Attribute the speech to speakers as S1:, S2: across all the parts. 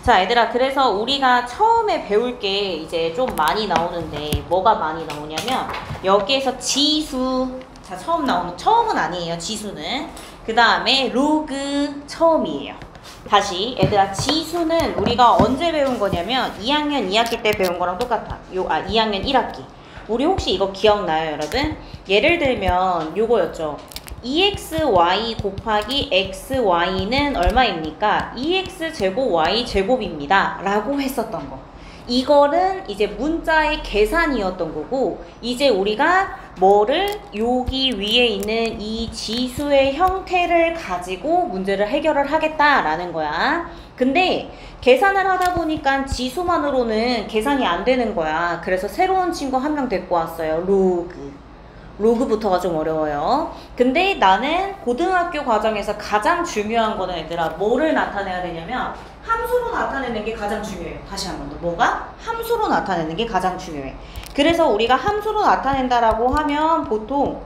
S1: 자, 얘들아, 그래서 우리가 처음에 배울 게 이제 좀 많이 나오는데 뭐가 많이 나오냐면 여기에서 지수, 자, 처음은 아니에요, 지수는. 그 다음에 로그 처음이에요. 다시 얘들아, 지수는 우리가 언제 배운 거냐면 2학년 2학기 때 배운 거랑 똑같아. 2학년 1학기. 우리 혹시 이거 기억나요, 여러분? 예를 들면 요거였죠. 2xy 곱하기 xy는 얼마입니까? 2x제곱 y제곱입니다 라고 했었던 거. 이거는 이제 문자의 계산이었던 거고, 이제 우리가 뭐를 여기 위에 있는 이 지수의 형태를 가지고 문제를 해결을 하겠다라는 거야. 근데 계산을 하다 보니까 지수만으로는 계산이 안 되는 거야. 그래서 새로운 친구 한 명 데리고 왔어요. 로그부터가 좀 어려워요. 근데 나는 고등학교 과정에서 가장 중요한 거는 얘들아, 뭐를 나타내야 되냐면 함수로 나타내는 게 가장 중요해요. 다시 한 번 더. 뭐가? 함수로 나타내는 게 가장 중요해. 그래서 우리가 함수로 나타낸다라고 하면 보통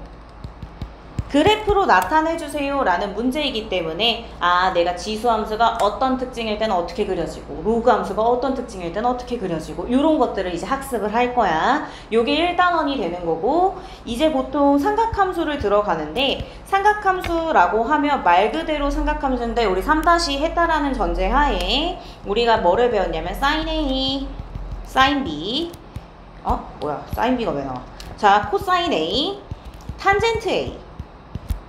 S1: 그래프로 나타내주세요 라는 문제이기 때문에, 아, 내가 지수 함수가 어떤 특징일 때는 어떻게 그려지고 로그 함수가 어떤 특징일 때는 어떻게 그려지고 이런 것들을 이제 학습을 할 거야. 요게 1단원이 되는 거고, 이제 보통 삼각함수를 들어가는데, 삼각함수라고 하면 말 그대로 삼각함수인데 우리 3다시 했다라는 전제하에 우리가 뭐를 배웠냐면 sin A, sin B, sin B가 왜 나와? 자, 코사인 A, 탄젠트 A.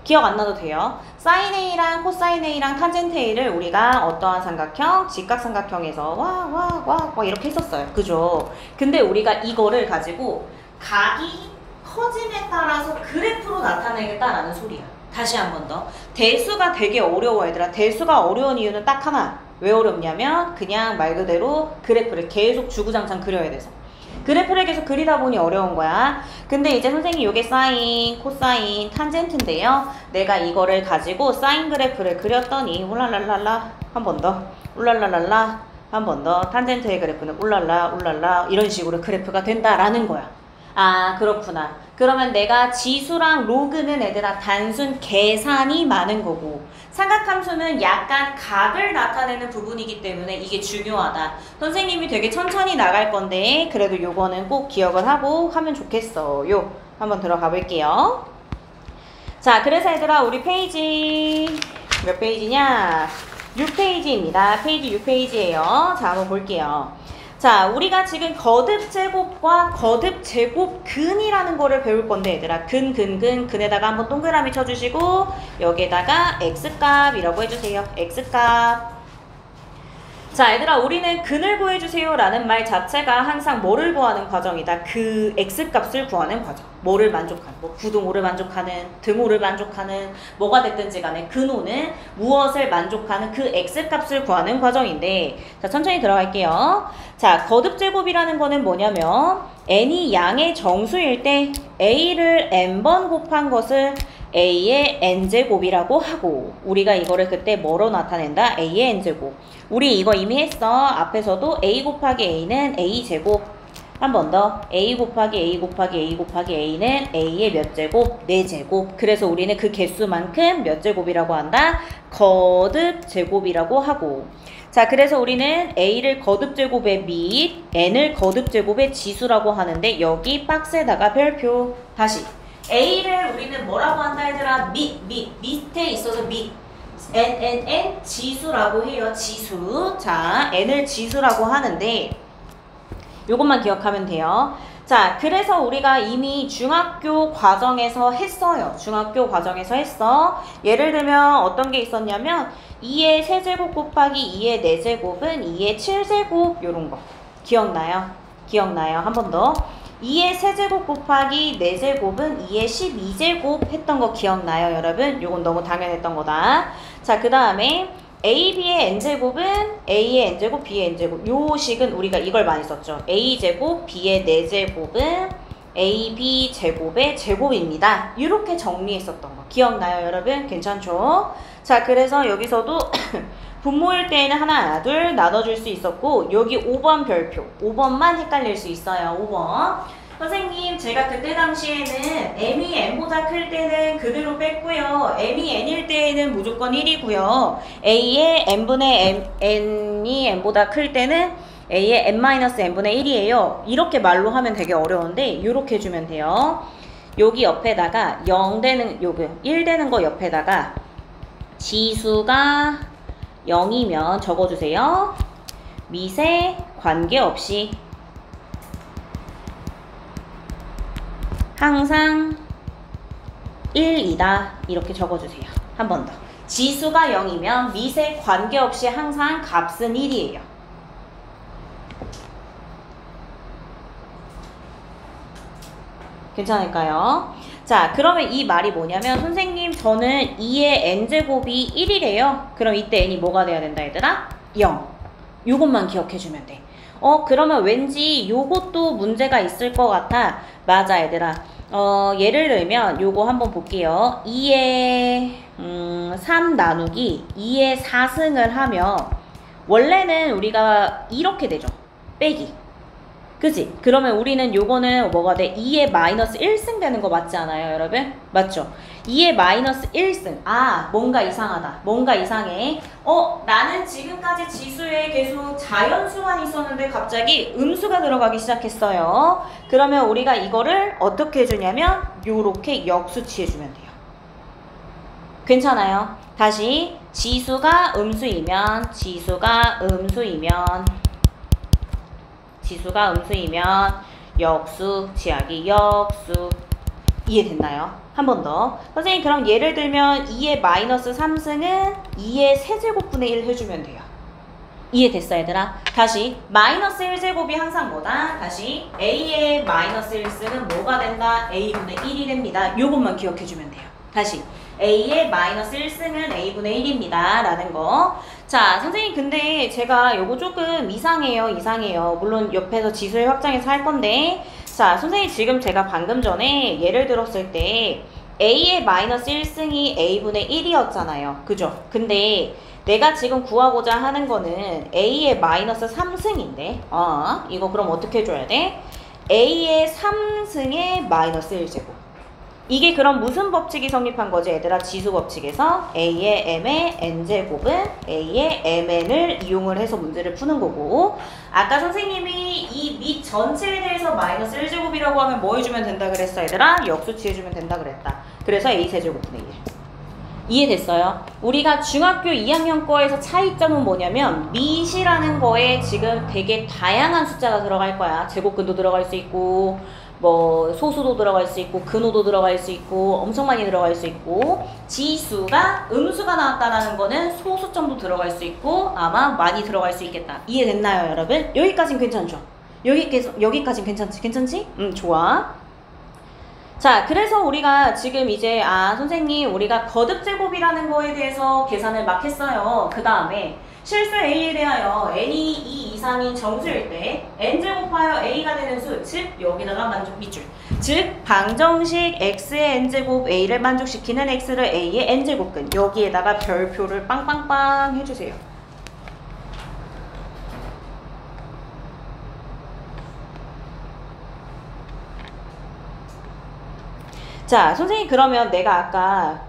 S1: 기억 안 나도 돼요. 사인 A랑 코사인 A랑 탄젠트 A를 우리가 어떠한 삼각형? 직각삼각형에서 이렇게 했었어요. 그죠? 근데 우리가 이거를 가지고 각이 커짐에 따라서 그래프로 나타내겠다라는 소리야. 다시 한 번 더. 대수가 되게 어려워, 얘들아. 대수가 어려운 이유는 딱 하나. 왜 어렵냐면 그냥 말 그대로 그래프를 계속 주구장창 그려야 돼서. 그래프를 계속 그리다 보니 어려운 거야. 근데 이제 선생님 요게 사인, 코사인, 탄젠트인데요. 내가 이거를 가지고 사인 그래프를 그렸더니 울랄랄랄라 한 번 더, 울랄랄랄라 한 번 더, 탄젠트의 그래프는 울랄라 이런 식으로 그래프가 된다라는 거야. 아, 그렇구나. 그러면 내가 지수랑 로그는 애들아 단순 계산이 많은 거고, 삼각함수는 약간 각을 나타내는 부분이기 때문에 이게 중요하다. 선생님이 되게 천천히 나갈 건데 그래도 요거는 꼭 기억을 하고 하면 좋겠어요. 한번 들어가 볼게요. 자, 그래서 얘들아 우리 페이지 몇 페이지냐? 6페이지입니다. 페이지 6페이지예요. 자, 한번 볼게요. 자, 우리가 지금 거듭제곱과 거듭제곱근이라는 거를 배울 건데 얘들아, 근에다가 한번 동그라미 쳐주시고 여기에다가 x값이라고 해주세요. x값. 자, 얘들아, 우리는 근을 구해주세요 라는 말 자체가 항상 뭐를 구하는 과정이다. 그 x값을 구하는 과정. 뭐를 만족하는, 뭐 구등호를 만족하는, 등호를 만족하는, 뭐가 됐든지 간에 근호는 무엇을 만족하는 그 x값을 구하는 과정인데, 자, 천천히 들어갈게요. 자, 거듭제곱이라는 거는 뭐냐면 n이 양의 정수일 때 a를 n번 곱한 것을 a의 n제곱이라고 하고, 우리가 이거를 그때 뭐로 나타낸다? a의 n제곱. 우리 이거 이미 했어. 앞에서도 a 곱하기 a는 a제곱. 한 번 더. a 곱하기 a 곱하기 a 곱하기 a는 a의 몇 제곱? 4제곱. 그래서 우리는 그 개수만큼 몇 제곱이라고 한다? 거듭제곱이라고 하고. 자, 그래서 우리는 a를 거듭제곱의 및 n을 거듭제곱의 지수라고 하는데, 여기 박스에다가 별표. 다시. a를 우리는 뭐라고 한다 얘들아? 밑에 있어서 n 지수라고 해요. 지수. 자, n을 지수라고 하는데 요것만 기억하면 돼요. 자, 그래서 우리가 이미 중학교 과정에서 했어요. 중학교 과정에서 했어. 예를 들면 어떤 게 있었냐면 2의 세제곱 곱하기 2의 4제곱은 2의 7제곱 요런 거. 기억나요? 기억나요? 한 번 더. 2의 세제곱 곱하기 4제곱은 2의 12제곱 했던 거 기억나요, 여러분? 요건 너무 당연했던 거다. 자, 그 다음에 a, b의 n제곱은 a의 n제곱, b의 n제곱. 요 식은 우리가 이걸 많이 썼죠. a제곱, b의 4제곱은 ab 제곱의 제곱입니다. 이렇게 정리했었던 거. 기억나요, 여러분? 괜찮죠? 자, 그래서 여기서도 분모일 때에는 하나, 둘 나눠줄 수 있었고, 여기 5번 별표. 5번만 헷갈릴 수 있어요. 5번. 선생님 제가 그때 당시에는 m이 n보다 클 때는 그대로 뺐고요. m이 n일 때에는 무조건 1이고요. a의 n분의 n이 n보다 클 때는 a의 n-n분의 1이에요. 이렇게 말로 하면 되게 어려운데 이렇게 해주면 돼요. 여기 옆에다가 0 되는 요거 1 되는 거 옆에다가 지수가 0이면 적어주세요. 밑에 관계없이 항상 1이다 이렇게 적어주세요. 한 번 더. 지수가 0이면 밑에 관계없이 항상 값은 1이에요. 괜찮을까요? 자, 그러면 이 말이 뭐냐면 선생님 저는 2의 n제곱이 1이래요. 그럼 이때 n이 뭐가 돼야 된다 얘들아? 0. 요것만 기억해주면 돼. 그러면 왠지 요것도 문제가 있을 것 같아. 맞아 얘들아. 예를 들면 요거 한번 볼게요. 2의 3 나누기 2의 4승을 하면 원래는 우리가 이렇게 되죠. 빼기. 그치? 그러면 우리는 요거는 뭐가 돼? 2의 마이너스 1승 되는 거 맞지 않아요, 여러분? 맞죠? 2의 마이너스 1승. 아, 뭔가 이상하다. 뭔가 이상해. 나는 지금까지 지수에 계속 자연수만 있었는데 갑자기 음수가 들어가기 시작했어요. 그러면 우리가 이거를 어떻게 해주냐면 요렇게 역수치해주면 돼요. 괜찮아요? 다시 지수가 음수이면 역수, 지하기 역수. 이해됐나요? 한 번 더. 선생님 그럼 예를 들면 2의 마이너스 3승은 2의 세제곱분의 1 해주면 돼요. 이해됐어 얘들아? 다시 마이너스 1제곱이 항상 뭐다? 다시 a의 마이너스 1승은 뭐가 된다? a분의 1이 됩니다. 요것만 기억해주면 돼요. 다시 a의 마이너스 1승은 a분의 1입니다. 라는 거. 자, 선생님 근데 제가 요거 조금 이상해요. 물론 옆에서 지수의 확장해서 할 건데 자, 선생님 지금 제가 방금 전에 예를 들었을 때 a의 마이너스 1승이 a분의 1이었잖아요. 그죠? 근데 내가 지금 구하고자 하는 거는 a의 마이너스 3승인데 이거 그럼 어떻게 해줘야 돼? a의 3승의 마이너스 1제곱. 이게 그럼 무슨 법칙이 성립한 거지 얘들아? 지수 법칙에서 a의 m의 n제곱은 a의 mn을 이용을 해서 문제를 푸는 거고 아까 선생님이 이 밑 전체에 대해서 마이너스 1제곱이라고 하면 뭐 해주면 된다 그랬어 얘들아? 역수치 해주면 된다 그랬다. 그래서 a 세제곱분의 1. 이해됐어요? 우리가 중학교 2학년 거에서 차이점은 뭐냐면 밑이라는 거에 지금 되게 다양한 숫자가 들어갈 거야. 제곱근도 들어갈 수 있고 뭐 소수도 들어갈 수 있고 근호도 들어갈 수 있고 엄청 많이 들어갈 수 있고 지수가 음수가 나왔다라는 거는 소수점도 들어갈 수 있고 아마 많이 들어갈 수 있겠다. 이해됐나요 여러분? 여기까진 괜찮죠? 여기까진 괜찮지? 좋아. 자, 그래서 우리가 지금 이제 선생님 우리가 거듭제곱이라는 거에 대해서 계산을 막 했어요. 그 다음에 실수 a에 대하여 n이 2 이상인 정수일 때 n제곱하여 a가 되는 수, 즉 여기다가 밑줄, 즉 방정식 x의 n제곱 a를 만족시키는 x를 a의 n제곱근 여기에다가 별표를 빵빵빵 해주세요. 자, 선생님 그러면 내가 아까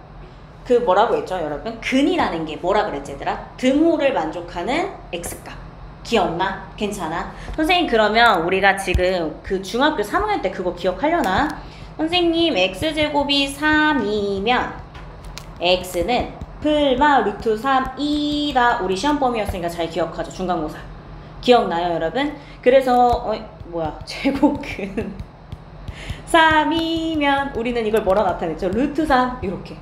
S1: 그 뭐라고 했죠 여러분? 근이라는 게 뭐라 그랬지 얘들아? 등호를 만족하는 x값. 기억나? 괜찮아? 선생님 그러면 우리가 지금 그 중학교 3학년 때 그거 기억하려나? 선생님 x제곱이 3이면 x는 풀마 루트 3이다. 우리 시험 범위였으니까 잘 기억하죠. 중간고사. 기억나요 여러분? 그래서 제곱근 3이면 우리는 이걸 뭐라 나타냈죠? 루트 3 이렇게.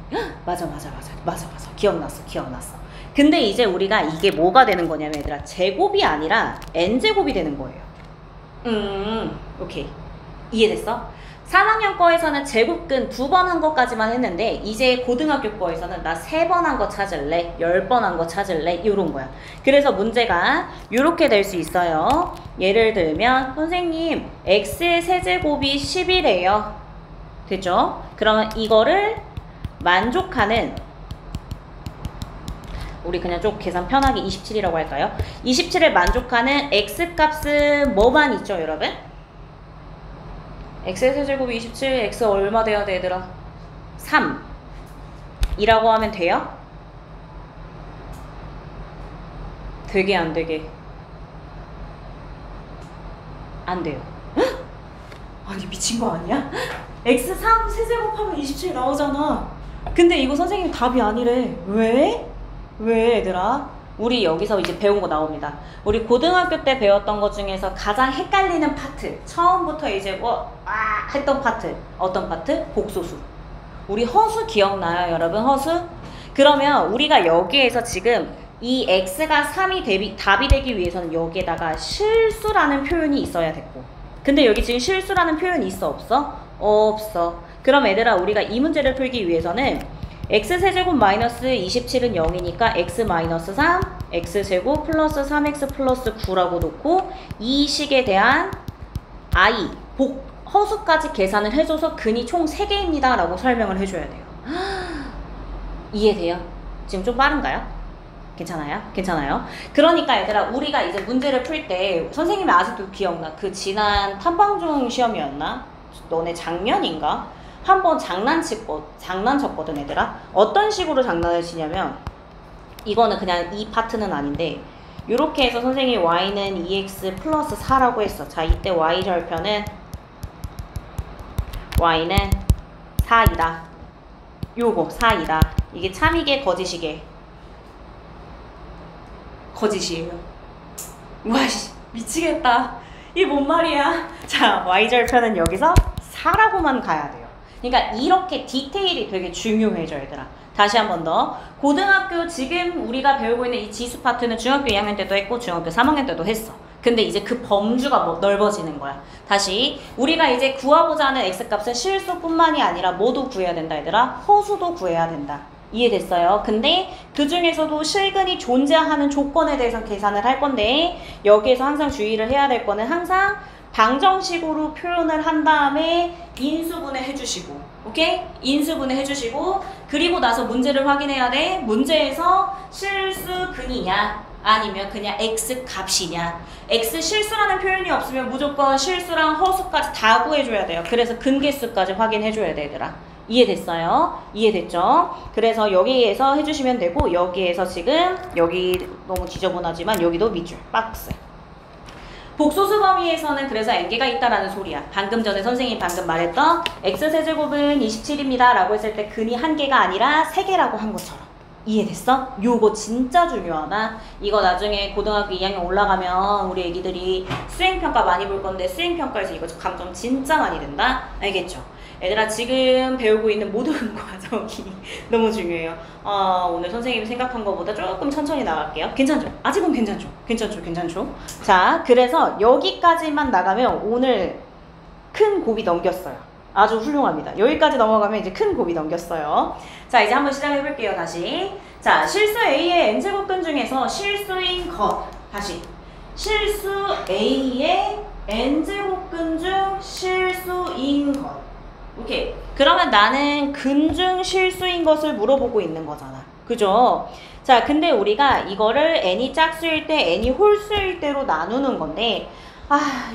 S1: 맞아. 기억났어. 근데 이제 우리가 이게 뭐가 되는 거냐면 얘들아 제곱이 아니라 n제곱이 되는 거예요. 오케이. 이해됐어? 3학년 거에서는 제곱근 2번 한 것까지만 했는데 이제 고등학교 거에서는 나 3번 한 거 찾을래? 10번 한 거 찾을래? 이런 거야. 그래서 문제가 이렇게 될 수 있어요. 예를 들면 선생님 x의 세제곱이 10이래요. 됐죠? 그러면 이거를 만족하는 우리 그냥 좀 계산 편하게 27이라고 할까요? 27을 만족하는 x값은 뭐만 있죠 여러분? x의 세제곱이 27, x 얼마 돼야 돼 얘들아? 3 이라고 하면 돼요? 되게 안 되게? 안 돼요. 헉? 아니 미친 거 아니야? x3 세제곱하면 27 나오잖아. 근데 이거 선생님 답이 아니래. 왜? 왜 얘들아? 우리 여기서 이제 배운 거 나옵니다. 우리 고등학교 때 배웠던 것 중에서 가장 헷갈리는 파트, 처음부터 이제 했던 파트, 어떤 파트? 복소수. 우리 허수 기억나요 여러분? 허수? 그러면 우리가 여기에서 지금 이 x가 3이 답이 되기 위해서는 여기에다가 실수라는 표현이 있어야 됐고, 근데 여기 지금 실수라는 표현이 있어 없어? 없어. 그럼 얘들아 우리가 이 문제를 풀기 위해서는 x세제곱 마이너스 27은 0이니까 x 마이너스 3, x제곱 플러스 3x 플러스 9라고 놓고 이 식에 대한 i, 허수까지 계산을 해줘서 근이 총 3개입니다 라고 설명을 해줘야 돼요. 이해돼요? 지금 좀 빠른가요? 괜찮아요? 괜찮아요? 그러니까 얘들아 우리가 이제 문제를 풀 때 선생님이 아직도 기억나? 그 지난 탐방중 시험이었나? 너네 작년인가? 한번 장난쳤거든 얘들아. 어떤 식으로 장난을 치냐면 이거는 그냥 이 파트는 아닌데 이렇게 해서 선생님이 y는 2x 플러스 4라고 했어. 자 이때 y 절편은 y는 4이다. 요거 4이다. 이게 참이게 거짓이게? 거짓이에요. 와씨 미치겠다. 이게 뭔 말이야. 자 y절편은 여기서 4라고만 가야 돼요. 그러니까 이렇게 디테일이 되게 중요해져 얘들아. 다시 한 번 더. 고등학교 지금 우리가 배우고 있는 이 지수 파트는 중학교 2학년 때도 했고 중학교 3학년 때도 했어. 근데 이제 그 범주가 넓어지는 거야. 다시 우리가 이제 구하고자 하는 x값은 실수뿐만이 아니라 뭐도 구해야 된다 얘들아? 허수도 구해야 된다. 이해됐어요? 근데 그 중에서도 실근이 존재하는 조건에 대해서 계산을 할 건데 여기에서 항상 주의를 해야 될 거는 항상 방정식으로 표현을 한 다음에 인수분해 해주시고, 오케이? 인수분해 해주시고, 그리고 나서 문제를 확인해야 돼. 문제에서 실수근이냐 아니면 그냥 x 값이냐. x 실수라는 표현이 없으면 무조건 실수랑 허수까지 다 구해줘야 돼요. 그래서 근계수까지 확인해줘야 돼 얘들아. 이해됐어요? 이해됐죠? 그래서 여기에서 해주시면 되고 여기에서 지금 여기 너무 지저분하지만 여기도 밑줄 박스. 복소수 범위에서는 그래서 n개가 있다라는 소리야. 방금 전에 선생님이 방금 말했던 x세제곱은 27입니다 라고 했을 때 근이 1개가 아니라 3개라고 한 것처럼. 이해됐어? 요거 진짜 중요하다. 이거 나중에 고등학교 2학년 올라가면 우리 애기들이 수행평가 많이 볼 건데 수행평가에서 이거 감점 진짜 많이 된다? 알겠죠? 얘들아 지금 배우고 있는 모든 과정이 너무 중요해요. 오늘 선생님이 생각한 것보다 조금 천천히 나갈게요. 괜찮죠? 아직은 괜찮죠? 괜찮죠? 자, 그래서 여기까지만 나가면 오늘 큰 고비 넘겼어요. 아주 훌륭합니다. 여기까지 넘어가면 이제 큰 고비 넘겼어요. 자, 이제 한번 시작해볼게요. 다시. 자, 실수 A의 n제곱근 중에서 실수인 것. 다시. 실수 A의 n제곱근 중 실수인 것. 오케이. 그러면 나는 근 중 실수인 것을 물어보고 있는 거잖아. 그죠? 자, 근데 우리가 이거를 n이 짝수일 때, n이 홀수일 때로 나누는 건데,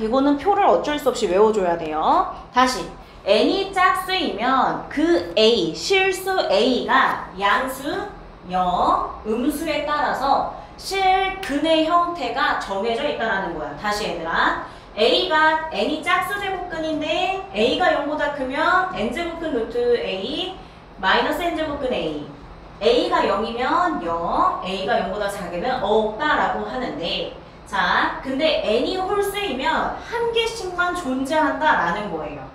S1: 이거는 표를 어쩔 수 없이 외워줘야 돼요. 다시. n이 짝수이면 그 a, 실수 a가 양수, 0, 음수에 따라서 실근의 형태가 정해져 있다는 거야. 다시 얘들아. a가 n이 짝수 제곱근인데 a가 0보다 크면 n제곱근 루트 a 마이너스 n제곱근 a a가 0이면 0, a가 0보다 작으면 없다라고 하는데 자, 근데 n이 홀수이면 한 개씩만 존재한다라는 거예요.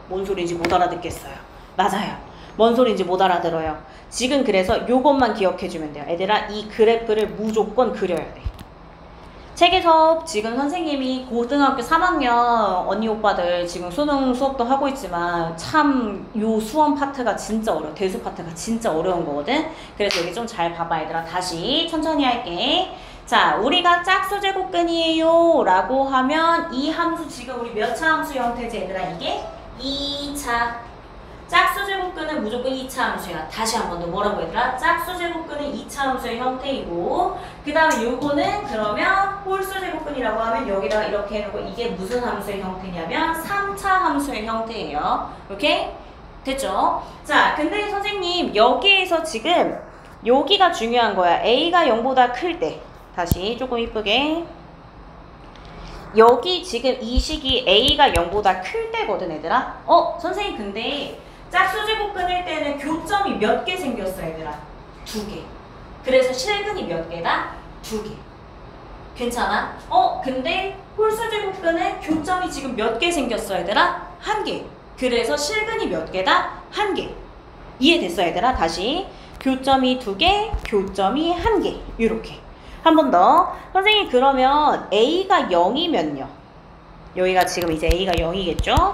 S1: 뭔 소리인지 못 알아듣겠어요. 맞아요. 뭔 소리인지 못 알아들어요. 지금 그래서 요것만 기억해주면 돼요. 얘들아 이 그래프를 무조건 그려야 돼. 책에서 지금 선생님이 고등학교 3학년 언니 오빠들 지금 수능 수업도 하고 있지만 참 요 수험 파트가 진짜 어려워. 대수 파트가 진짜 어려운 거거든. 그래서 여기 좀 잘 봐봐 얘들아. 다시 천천히 할게. 자, 우리가 짝수 제곱근이에요 라고 하면 이 함수 지금 우리 몇 차 함수 형태지 얘들아? 이게 2차. 짝수제곱근은 무조건 2차 함수야. 다시 한 번 더 뭐라고 얘들아? 짝수제곱근은 2차 함수의 형태이고 그 다음에 요거는 그러면 홀수제곱근이라고 하면 여기다가 이렇게 해놓고 이게 무슨 함수의 형태냐면 3차 함수의 형태예요. 오케이? 됐죠? 자, 근데 선생님 여기에서 지금 여기가 중요한 거야. A가 0보다 클 때. 다시 조금 이쁘게. 여기 지금 이 식이 A가 0보다 클 때거든, 얘들아. 선생님 근데 짝수제곱 끊을 때는 교점이 몇 개 생겼어, 얘들아? 2개. 그래서 실근이 몇 개다? 2개. 괜찮아? 근데 홀수제곱 끊은 교점이 지금 몇 개 생겼어, 얘들아? 1개. 그래서 실근이 몇 개다? 1개. 이해됐어, 얘들아? 다시. 교점이 2개, 교점이 1개. 이렇게. 한 번 더. 선생님 그러면 A가 0이면요. 여기가 지금 이제 A가 0이겠죠?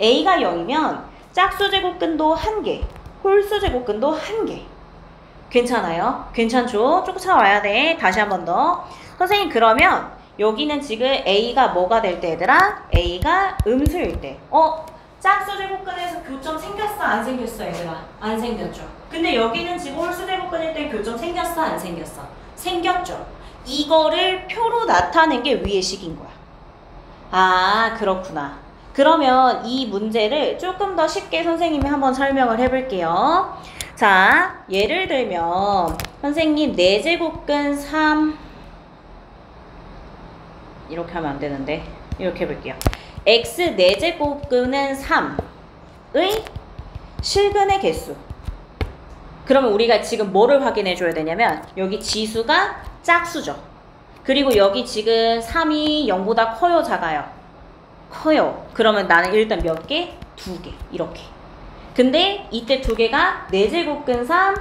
S1: A가 0이면 짝수제곱근도 1개, 홀수제곱근도 1개. 괜찮아요? 괜찮죠? 조금 차와야 돼. 다시 한 번 더. 선생님 그러면 여기는 지금 A가 뭐가 될 때 얘들아? A가 음수일 때. 짝수제곱근에서 교점 생겼어? 안 생겼어 얘들아? 안 생겼죠. 근데 여기는 지금 홀수제곱근일 때 교점 생겼어? 안 생겼어? 생겼죠. 이거를 표로 나타낸 게 위의 식인 거야. 아, 그렇구나. 그러면 이 문제를 조금 더 쉽게 선생님이 한번 설명을 해볼게요. 자, 예를 들면 선생님 4제곱근 3 이렇게 하면 안 되는데 이렇게 해볼게요. x 4제곱근은 3의 실근의 개수. 그러면 우리가 지금 뭐를 확인해 줘야 되냐면 여기 지수가 짝수죠. 그리고 여기 지금 3이 0보다 커요, 작아요? 커요. 그러면 나는 일단 몇 개? 2개. 이렇게. 근데 이때 2개가 4제곱근 3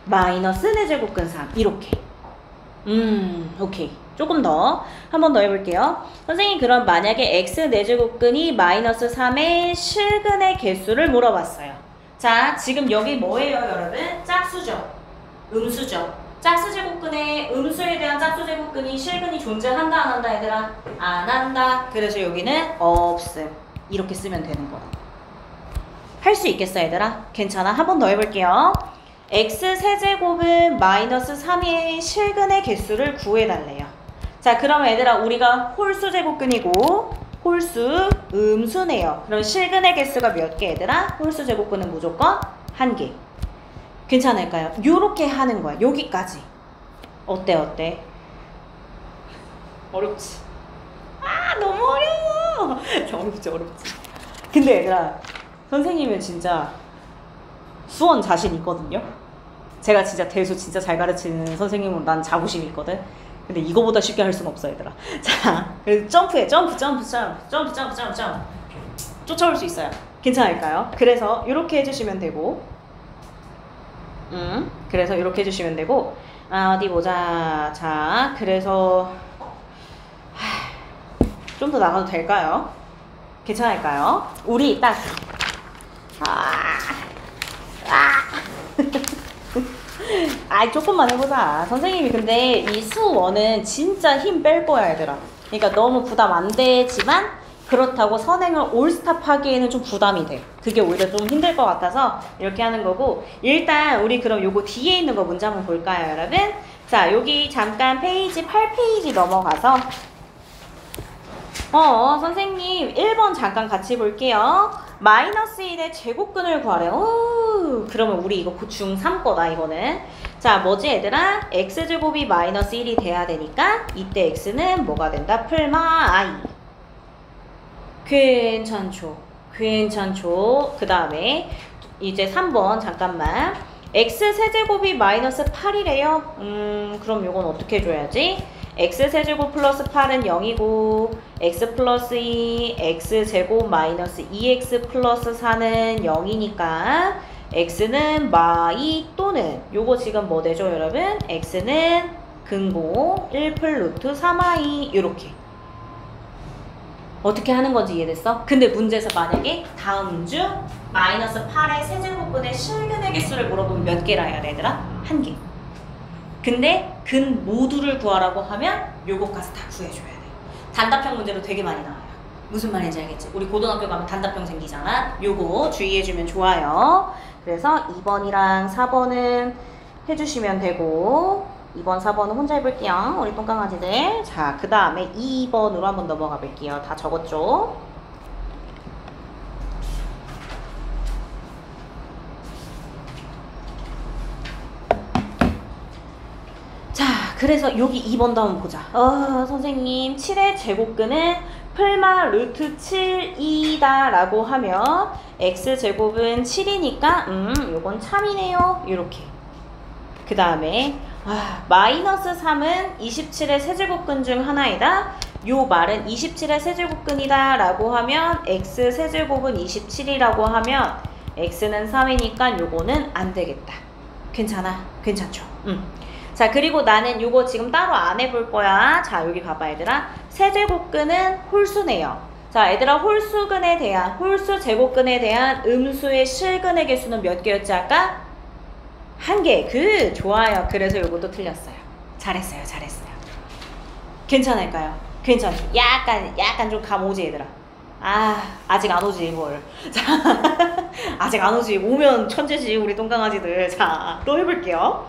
S1: 마이너스 4제곱근 3 이렇게. 오케이. 조금 더. 한 번 더 해볼게요. 선생님 그럼 만약에 x 4제곱근이 마이너스 3의 실근의 개수를 물어봤어요. 자, 지금 여기 뭐예요, 여러분? 짝수죠. 음수죠. 짝수제곱근의 음수에 대한 짝수제곱근이 실근이 존재한다, 안 한다, 얘들아? 안 한다. 그래서 여기는 없음. 이렇게 쓰면 되는 거야. 할 수 있겠어, 얘들아? 괜찮아? 한 번 더 해볼게요. x 세제곱은 마이너스 3의 실근의 개수를 구해달래요. 자, 그러면 얘들아, 우리가 홀수제곱근이고 홀수, 음수네요. 그럼 실근의 개수가 몇 개, 얘들아? 홀수제곱근은 무조건 1개. 괜찮을까요? 요렇게 하는 거야. 여기까지. 어때, 어때? 어렵지? 아, 너무 어려워. 어렵지, 어렵지. 근데 얘들아, 선생님은 진짜 수원 자신 있거든요? 제가 진짜 대수 진짜 잘 가르치는 선생님은 난 자부심 있거든? 근데 이거보다 쉽게 할 수는 없어, 얘들아. 자, 그래서 점프해. 점프. 쫓아올 수 있어요. 괜찮을까요? 그래서 이렇게 해주시면 되고 그래서 이렇게 해주시면 되고 어디 보자. 자, 그래서 좀 더 나가도 될까요? 괜찮을까요? 우리 딱 조금만 해보자. 선생님이 근데 이 수원은 진짜 힘 뺄 거야, 얘들아. 그러니까 너무 부담 안 되지만 그렇다고 선행을 올스탑 하기에는 좀 부담이 돼. 그게 오히려 좀 힘들 것 같아서 이렇게 하는 거고, 일단 우리 그럼 요거 뒤에 있는 거 문제 한번 볼까요, 여러분? 자, 여기 잠깐 페이지 8페이지 넘어가서 선생님 1번 잠깐 같이 볼게요. 마이너스 1의 제곱근을 구하래. 그러면 우리 이거 중3 거다, 이거는. 자, 뭐지, 얘들아? x제곱이 마이너스 1이 돼야 되니까 이때 x는 뭐가 된다? 풀마 i. 괜찮죠? 괜찮죠? 그 다음에 이제 3번 잠깐만. x 세제곱이 마이너스 8이래요. 그럼 요건 어떻게 해줘야지? x 세제곱 플러스 8은 0이고 x 플러스 2, x제곱 마이너스 2x 플러스 4는 0이니까 x는 마2 또는 요거 지금 뭐 되죠, 여러분? x는 근고 1플 루트 3i 요렇게. 어떻게 하는 건지 이해됐어? 근데 문제에서 만약에 다음 주 마이너스 8의 세제곱근의 실근의 개수를 물어보면 몇 개라 해야 돼, 얘들아? 1개. 근데 근 모두를 구하라고 하면 요거까지 다 구해줘야 돼. 단답형 문제로 되게 많이 나와요. 무슨 말인지 알겠지? 우리 고등학교 가면 단답형 생기잖아. 요거 주의해주면 좋아요. 그래서 2번이랑 4번은 해주시면 되고 2번, 4번은 혼자 해볼게요. 우리 똥강아지들. 자, 그 다음에 2번으로 한번 넘어가 볼게요. 다 적었죠? 자, 그래서 여기 2번도 한번 보자. 선생님 7의 제곱근은 풀마 루트 7이다 라고 하면 x제곱은 7이니까 요건 참이네요. 이렇게. 그 다음에 마이너스 3은 27의 세제곱근 중 하나이다. 요 말은 27의 세제곱근이다 라고 하면 x 세제곱은 27이라고 하면 x는 3이니까 요거는 안 되겠다. 괜찮아? 괜찮죠? 자, 그리고 나는 요거 지금 따로 안 해볼 거야. 자, 여기 봐봐 얘들아. 세제곱근은 홀수네요. 자, 얘들아 홀수근에 대한 홀수 제곱근에 대한 음수의 실근의 개수는 몇 개였지 아까? 1개. 좋아요. 그래서 요것도 틀렸어요. 잘했어요. 잘했어요. 괜찮을까요? 괜찮죠? 약간 좀 감 오지 얘들아. 아직 안 오지 이걸. 자, 아직 안 오지. 오면 천재지 우리 똥강아지들. 자, 또 해볼게요.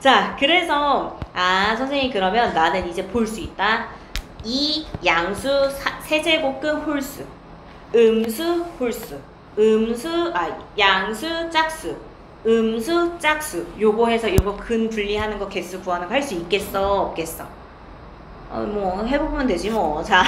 S1: 자, 그래서 선생님 그러면 나는 이제 볼 수 있다. 이 양수 세제곱근 홀수, 음수 홀수, 양수 짝수, 음수 짝수. 요거 해서 요거 근 분리하는 거 개수 구하는 거 할 수 있겠어? 없겠어? 뭐 해보면 되지 뭐. 자,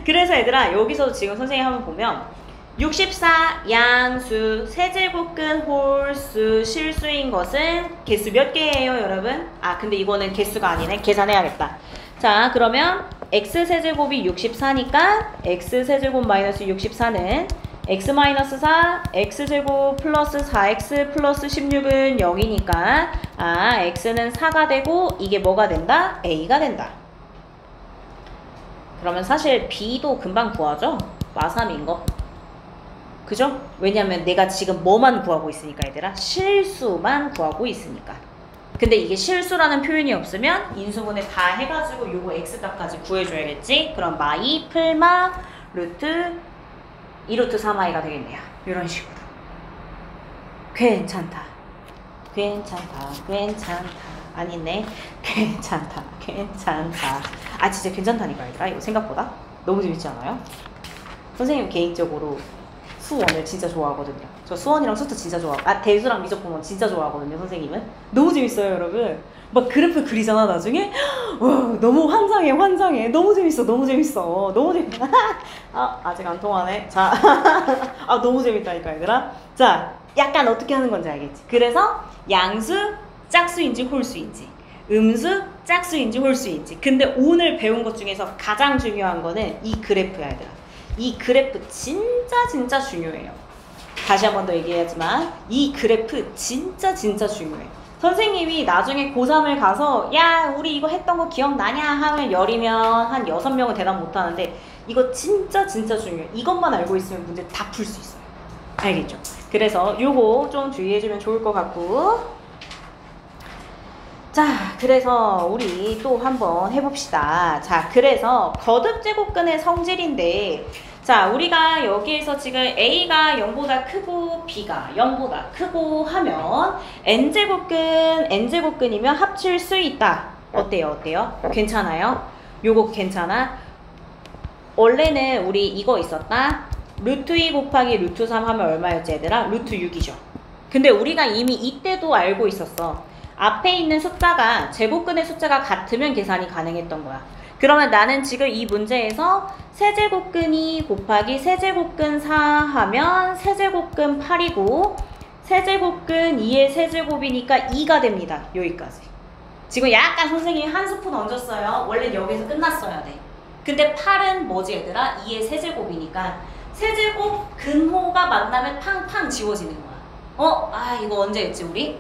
S1: 그래서 얘들아 여기서 지금 선생님 한번 보면 64 양수 세제곱근 홀수 실수인 것은 개수 몇 개예요 여러분? 근데 이거는 개수가 아니네. 계산해야겠다. 자, 그러면 x세제곱이 64니까 x세제곱 마이너스 64는 x 마이너스 4 x제곱 플러스 4x 플러스 16은 0이니까 x는 4가 되고 이게 뭐가 된다? a가 된다. 그러면 사실 b도 금방 구하죠? 마3인 거. 그죠? 왜냐면 내가 지금 뭐만 구하고 있으니까 얘들아. 실수만 구하고 있으니까. 근데 이게 실수라는 표현이 없으면 인수분해 다 해가지고 요거 x값까지 구해줘야겠지? 그럼 마이 풀마 루트 2루트 3i가 되겠네요. 이런 식으로. 괜찮다. 아니네. 괜찮다. 진짜 괜찮다니까 얘들아. 이거 생각보다 너무 재밌지 않아요? 선생님 개인적으로 수원을 진짜 좋아하거든요. 저 수원이랑 수트 진짜 좋아하고 대수랑 미적분원 진짜 좋아하거든요. 선생님은 너무 재밌어요 여러분. 막 그래프 그리잖아 나중에. 너무 환상해. 너무 재밌어. 아직 안 통하네. 자, 너무 재밌다니까 얘들아. 자, 약간 어떻게 하는 건지 알겠지? 그래서 양수 짝수인지 홀수인지, 음수 짝수인지 홀수인지. 근데 오늘 배운 것 중에서 가장 중요한 거는 이 그래프야 얘들아. 이 그래프 진짜 중요해요. 다시 한 번 더 얘기하지만 이 그래프 진짜 중요해. 선생님이 나중에 고3을 가서 야 우리 이거 했던 거 기억나냐 하면 열이면 한 6명은 대답 못하는데 이거 진짜 중요해. 이것만 알고 있으면 문제 다 풀 수 있어요. 알겠죠? 그래서 요거 좀 주의해주면 좋을 것 같고. 자, 그래서 우리 또 한번 해봅시다. 자, 그래서 거듭제곱근의 성질인데, 자, 우리가 여기에서 지금 A가 0보다 크고 B가 0보다 크고 하면 N제곱근이면 합칠 수 있다. 어때요? 괜찮아요? 요거 괜찮아? 원래는 우리 이거 있었다. 루트 2 곱하기 루트 3 하면 얼마였지 얘들아? 루트 6이죠. 근데 우리가 이미 이때도 알고 있었어. 앞에 있는 숫자가 제곱근의 숫자가 같으면 계산이 가능했던 거야. 그러면 나는 지금 이 문제에서 세제곱근 2 곱하기 세제곱근 4 하면 세제곱근 8이고 세제곱근 2의 세제곱이니까 2가 됩니다. 여기까지. 지금 약간 선생님이 한 스푼 얹었어요. 원래 여기서 끝났어야 돼. 근데 8은 뭐지 얘들아? 2의 세제곱이니까 세제곱 근호가 만나면 팡팡 지워지는 거야. 이거 언제 했지 우리?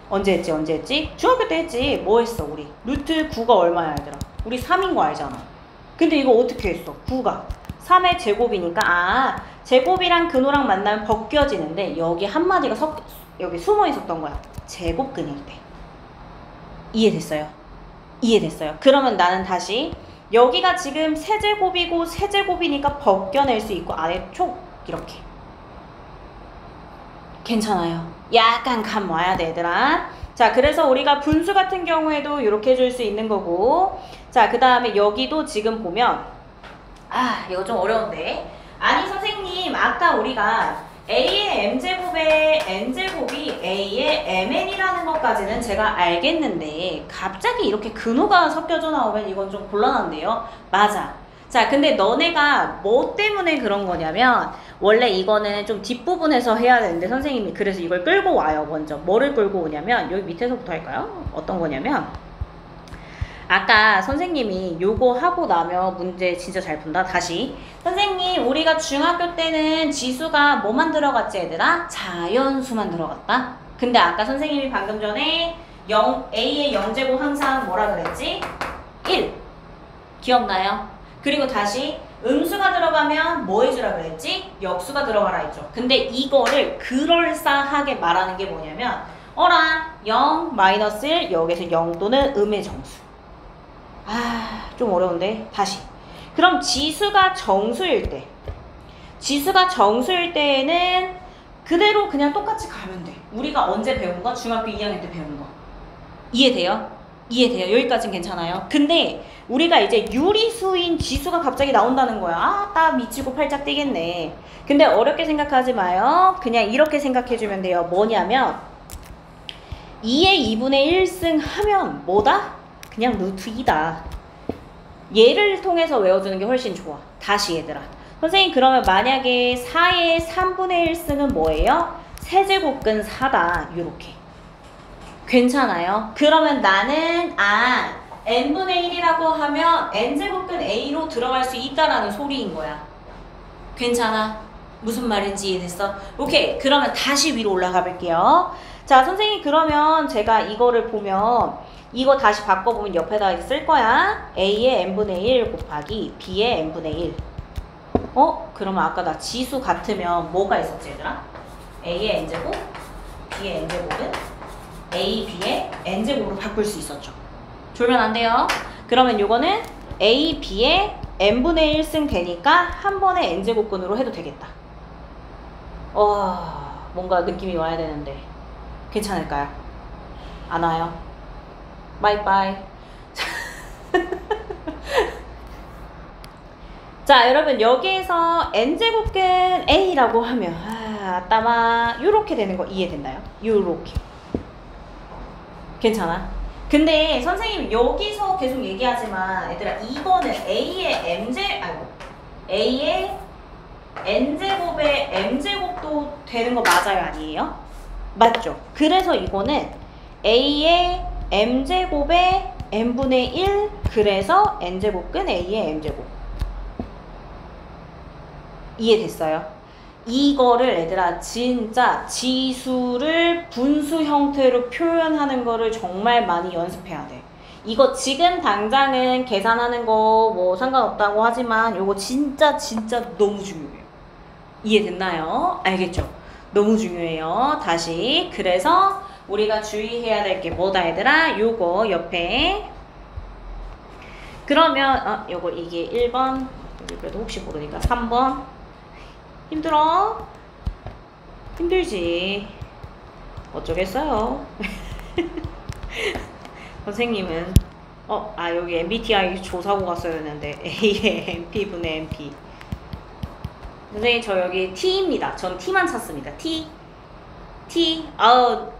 S1: 언제 했지? 중학교 때 했지. 뭐 했어 우리? 루트 9가 얼마야 얘들아? 우리 3인 거 알잖아. 근데 이거 어떻게 했어? 9가 3의 제곱이니까 제곱이랑 근호랑 만나면 벗겨지는데 여기 한마디가 여기 숨어 있었던 거야. 제곱근일 때. 이해됐어요? 그러면 나는 다시 여기가 지금 세제곱이고 세제곱이니까 벗겨낼 수 있고 아래쪽 이렇게. 괜찮아요. 약간 감 와야 돼, 얘들아. 자, 그래서 우리가 분수 같은 경우에도 이렇게 해줄 수 있는 거고. 자, 그 다음에 여기도 지금 보면 이거 좀 어려운데. 아니 선생님, 아까 우리가 A의 M제곱에 N제곱이 A의 MN이라는 것까지는 제가 알겠는데 갑자기 이렇게 근호가 섞여져 나오면 이건 좀 곤란한데요. 맞아. 자, 근데 너네가 뭐 때문에 그런 거냐면 원래 이거는 좀 뒷부분에서 해야 되는데 선생님이 그래서 이걸 끌고 와요. 먼저 뭐를 끌고 오냐면 여기 밑에서부터 할까요? 어떤 거냐면 아까 선생님이 요거 하고 나면 문제 진짜 잘 푼다. 다시 선생님, 우리가 중학교 때는 지수가 뭐만 들어갔지 얘들아? 자연수만 들어갔다. 근데 아까 선생님이 방금 전에 A의 0제곱 항상 뭐라 그랬지? 1 기억나요? 그리고 다시 음수가 들어가면 뭐 해주라 그랬지? 역수가 들어가라 했죠. 근데 이거를 그럴싸하게 말하는 게 뭐냐면 0, -1, 여기서 0 또는 음의 정수. 좀 어려운데 다시. 그럼 지수가 정수일 때, 지수가 정수일 때에는 그대로 그냥 똑같이 가면 돼. 우리가 언제 배운 거? 중학교 2학년 때 배운 거. 이해돼요? 이해돼요? 여기까지는 괜찮아요? 근데 우리가 이제 유리수인 지수가 갑자기 나온다는 거야. 딱 미치고 팔짝 뛰겠네. 근데 어렵게 생각하지 마요. 그냥 이렇게 생각해주면 돼요. 뭐냐면 2의 2분의 1승 하면 뭐다? 그냥 루트 2다. 얘를 통해서 외워주는 게 훨씬 좋아. 다시 얘들아. 선생님, 그러면 만약에 4의 3분의 1승은 뭐예요? 세제곱근 4다. 요렇게. 괜찮아요? 그러면 나는 n분의 1이라고 하면 n제곱근 a로 들어갈 수 있다라는 소리인 거야. 괜찮아? 무슨 말인지 이해됐어? 오케이. 그러면 다시 위로 올라가 볼게요. 자, 선생님, 그러면 제가 이거를 보면 이거 다시 바꿔보면 옆에다 쓸 거야. A의 n분의 1 곱하기 B의 n분의 1. 그러면 아까 나 지수 같으면 뭐가 있었지 얘들아? A의 n제곱, B의 n제곱은 A, B의 n제곱으로 바꿀 수 있었죠. 졸면 안 돼요. 그러면 요거는 A, B의 n분의 1승 되니까 한 번에 n제곱근으로 해도 되겠다. 뭔가 느낌이 와야 되는데 괜찮을까요? 안 와요. 바이바이. 자, 여러분 여기에서 n제곱근 a라고 하면 따마 요렇게 되는 거 이해됐나요? 요렇게. 괜찮아? 근데 선생님 여기서 계속 얘기하지만 얘들아 이거는 A의 n제곱에 m제곱도 되는 거 맞아요? 아니에요? 맞죠? 그래서 이거는 A의 m제곱에 n분의 1 그래서 n제곱근 A의 m제곱. 이해됐어요? 이거를 얘들아 진짜 지수를 분수 형태로 표현하는 거를 정말 많이 연습해야 돼. 이거 지금 당장은 계산하는 거 뭐 상관없다고 하지만 요거 진짜 너무 중요해요. 이해됐나요? 알겠죠? 너무 중요해요. 다시. 그래서 우리가 주의해야 될 게 뭐다 얘들아? 요거 옆에. 그러면 요거 이게 1번. 그래도 혹시 모르니까 3번. 힘들어? 힘들지. 어쩌겠어요. 선생님은 여기 MBTI 조사고 갔어야 했는데 A의 MP분의 MP. 선생님 저 여기 T입니다. 전 T만 찾습니다. T. T예요?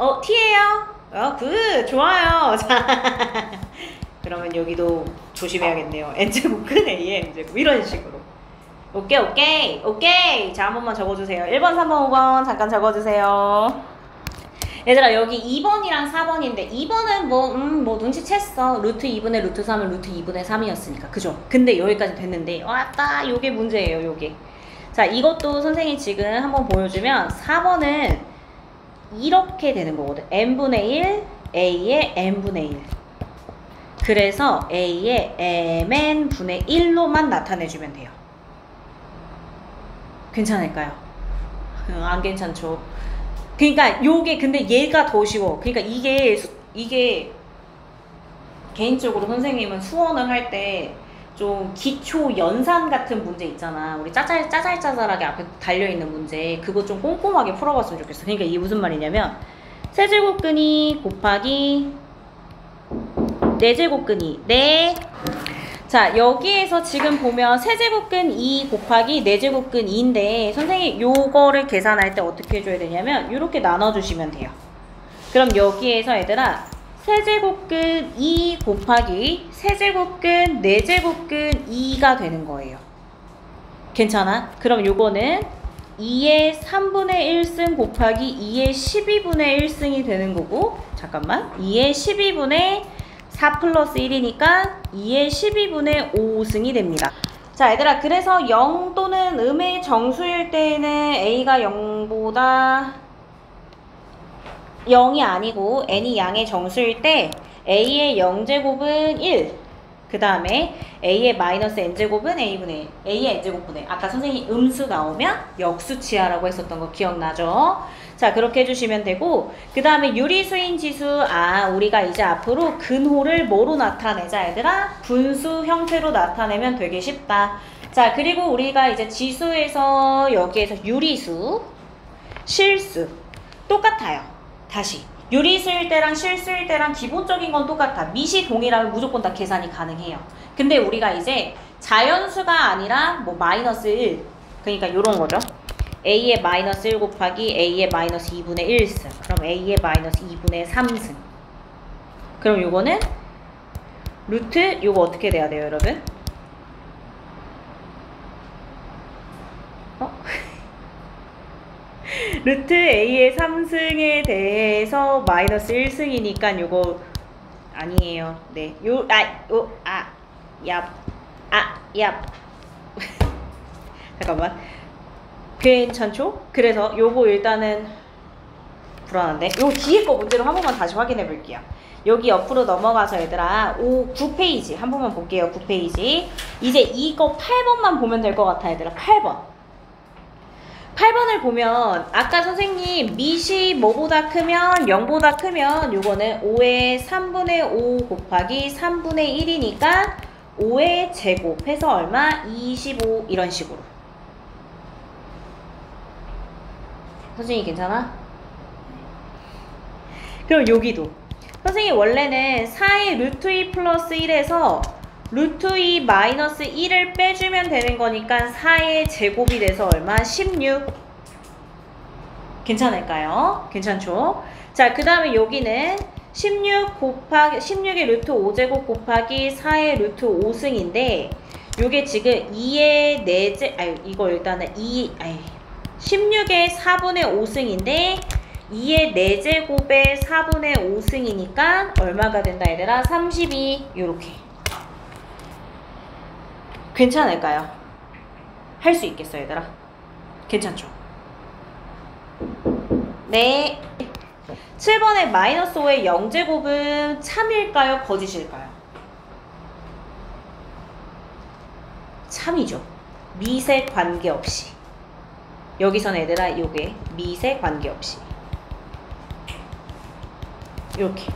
S1: 굿. 좋아요. 자, 그러면 여기도 조심해야겠네요. N제곱근 A의 M제곱. 이런 식으로. 오케이. 자, 한 번만 적어주세요. 1번, 3번, 5번 잠깐 적어주세요. 얘들아 여기 2번이랑 4번인데 2번은 뭐 눈치챘어. 루트 2분의 루트 3은 루트 2분의 3이었으니까. 그죠? 근데 여기까지 됐는데 왔다. 요게 문제예요. 요게. 자, 이것도 선생님이 지금 한번 보여주면 4번은 이렇게 되는 거거든. n분의 1 A의 n분의 1. 그래서 A의 mn분의 1로만 나타내주면 돼요. 괜찮을까요? 안 괜찮죠. 그러니까 요게 근데 얘가 더 쉬워. 그러니까 이게 개인적으로 선생님은 수원을 할 때 좀 기초 연산 같은 문제 있잖아. 우리 짜잘짜잘하게 앞에 달려있는 문제. 그거 좀 꼼꼼하게 풀어봤으면 좋겠어. 그러니까 이게 무슨 말이냐면 세제곱근이 곱하기 4제곱근이 4. 자, 여기에서 지금 보면 세제곱근 2 곱하기 4제곱근 2인데 선생님 요거를 계산할 때 어떻게 해줘야 되냐면 이렇게 나눠주시면 돼요. 그럼 여기에서 얘들아 세제곱근 2 곱하기 세제곱근 4제곱근 2가 되는 거예요. 괜찮아? 그럼 요거는 2의 3분의 1승 곱하기 2의 12분의 1승이 되는 거고, 잠깐만, 2의 12분의 4 플러스 1이니까 2의 12분의 5승이 됩니다. 자, 얘들아, 그래서 0 또는 음의 정수일 때에는 a가 0보다 0이 아니고 n이 양의 정수일 때 a의 0제곱은 1, 그 다음에 a의 마이너스 n제곱은 a분의 1, a의 n제곱분의 1. 아까 선생님이 음수 나오면 역수치하라고 했었던 거 기억나죠? 자, 그렇게 해주시면 되고, 그 다음에 유리수인 지수, 우리가 이제 앞으로 근호를 뭐로 나타내자 얘들아? 분수 형태로 나타내면 되게 쉽다. 자, 그리고 우리가 이제 지수에서 여기에서 유리수, 실수 똑같아요. 다시 유리수일 때랑 실수일 때랑 기본적인 건 똑같아. 밑이 동일하면 무조건 다 계산이 가능해요. 근데 우리가 이제 자연수가 아니라 뭐 마이너스 1, 그러니까 요런 거죠. a의 마이너스 1 곱하기 a의 마이너스 2분의 1승. 그럼 a의 마이너스 2분의 3승. 그럼 요거는 루트 요거 어떻게 돼야 돼요, 여러분? 루트 a의 3승에 대해서 마이너스 1승이니까 요거 아니에요. 네. 잠깐만. 괜찮죠? 그래서 요거 일단은 불안한데? 요 뒤에 거 문제를 한 번만 다시 확인해 볼게요. 여기 옆으로 넘어가서 얘들아 9페이지 한 번만 볼게요. 9페이지. 이제 이거 8번만 보면 될 것 같아 얘들아. 8번을 보면 아까 선생님 밑이 뭐보다 크면 0보다 크면 요거는 5의 3분의 5 곱하기 3분의 1이니까 5의 제곱 해서 얼마? 25 이런 식으로. 선생님 괜찮아? 그럼 여기도 선생님 원래는 4의 루트 2 플러스 1에서 루트 2 마이너스 1을 빼주면 되는 거니까 4의 제곱이 돼서 얼마? 16. 괜찮을까요? 괜찮죠? 자, 그 다음에 여기는 16의 루트 5제곱 곱하기 4의 루트 5승인데 요게 지금 2의 4제, 이거 일단은 16의 4분의 5승인데 2의 4제곱의 4분의 5승이니까 얼마가 된다 얘들아? 32. 요렇게. 괜찮을까요? 할 수 있겠어 얘들아? 괜찮죠? 네. 7번의 마이너스 5의 0제곱은 참일까요? 거짓일까요? 참이죠. 미세 관계없이. 여기서는 얘들아 요게 미세 관계없이. 이렇게.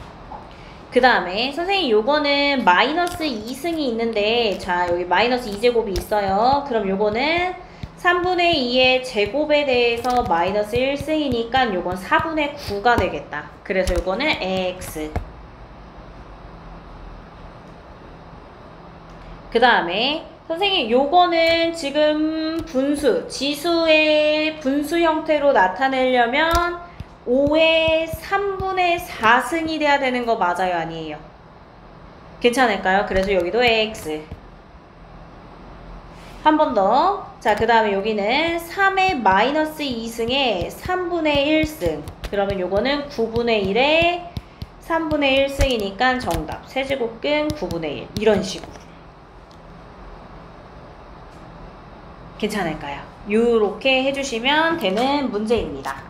S1: 그 다음에 선생님 요거는 마이너스 2승이 있는데 자 여기 마이너스 2제곱이 있어요. 그럼 요거는 3분의 2의 제곱에 대해서 마이너스 1승이니까 요건 4분의 9가 되겠다. 그래서 요거는 x. 그 다음에 선생님 요거는 지금 분수, 지수의 분수 형태로 나타내려면 5의 3분의 4승이 돼야 되는 거 맞아요? 아니에요? 괜찮을까요? 그래서 여기도 x. 한 번 더. 자, 그 다음에 여기는 3의 마이너스 2승에 3분의 1승. 그러면 요거는 9분의 1에 3분의 1승이니까 정답. 세제곱근 9분의 1. 이런 식으로. 괜찮을까요? 요렇게 해주시면 되는 문제입니다.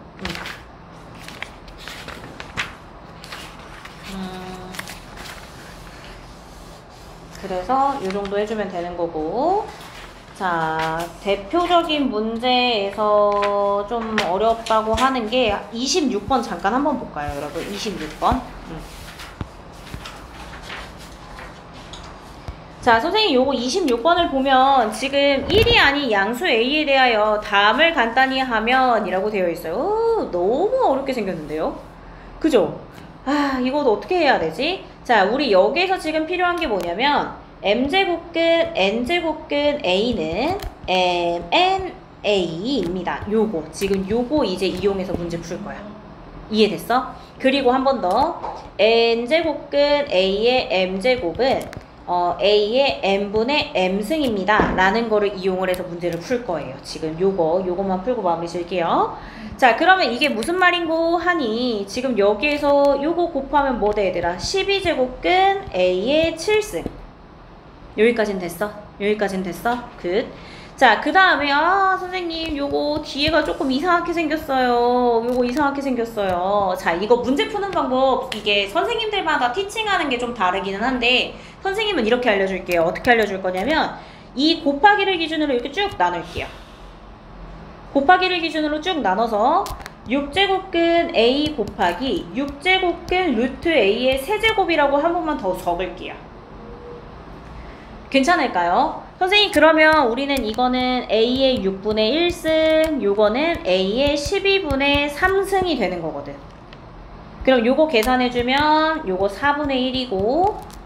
S1: 그래서 요 정도 해주면 되는 거고. 자, 대표적인 문제에서 좀 어렵다고 하는 게 26번 잠깐 한번 볼까요, 여러분? 26번. 자, 선생님 요거 26번을 보면 지금 1이 아닌 양수 A에 대하여 다음을 간단히 하면 이라고 되어 있어요. 너무 어렵게 생겼는데요. 그죠? 아, 이것도 어떻게 해야 되지? 자, 우리 여기에서 지금 필요한 게 뭐냐면 m제곱근 n제곱근 a는 mna입니다. 요거 지금 요거 이제 이용해서 문제 풀 거야. 이해됐어? 그리고 한 번 더 n제곱근 a의 m제곱은 a의 n분의 m승입니다 라는 거를 이용을 해서 문제를 풀 거예요. 지금 요거만 풀고 마무리 질게요. 자, 그러면 이게 무슨 말인고 하니 지금 여기에서 요거 곱하면 뭐 돼 얘들아? 12제곱근 a의 7승. 여기까진 됐어? 여기까진 됐어? 굿. 자, 그 다음에 선생님 요거 뒤에가 조금 이상하게 생겼어요. 요거 이상하게 생겼어요. 자, 이거 문제 푸는 방법 이게 선생님들마다 티칭하는 게 좀 다르기는 한데 선생님은 이렇게 알려줄게요. 어떻게 알려줄 거냐면 이 곱하기를 기준으로 이렇게 쭉 나눌게요. 곱하기를 기준으로 쭉 나눠서 6제곱근 a 곱하기 6제곱근 루트 a의 세제곱이라고 한 번만 더 적을게요. 괜찮을까요? 선생님 그러면 우리는 이거는 a의 6분의 1승 요거는 a의 12분의 3승이 되는 거거든. 그럼 요거 계산해주면 요거 4분의 1이고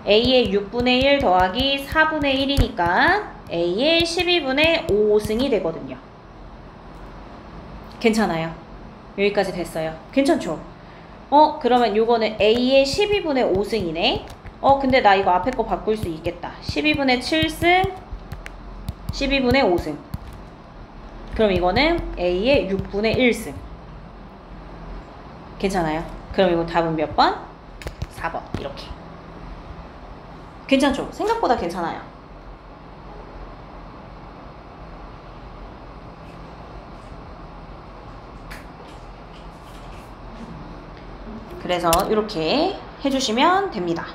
S1: a의 6분의 1 더하기 4분의 1이니까 a의 12분의 5승이 되거든요. 괜찮아요? 여기까지 됐어요. 괜찮죠? 그러면 요거는 a의 12분의 5승이네. 근데 나 이거 앞에 거 바꿀 수 있겠다. 12분의 7승, 12분의 5승. 그럼 이거는 a의 6분의 1승. 괜찮아요? 그럼 이거 답은 몇 번? 4번. 이렇게. 괜찮죠? 생각보다 괜찮아요. 그래서 이렇게 해주시면 됩니다.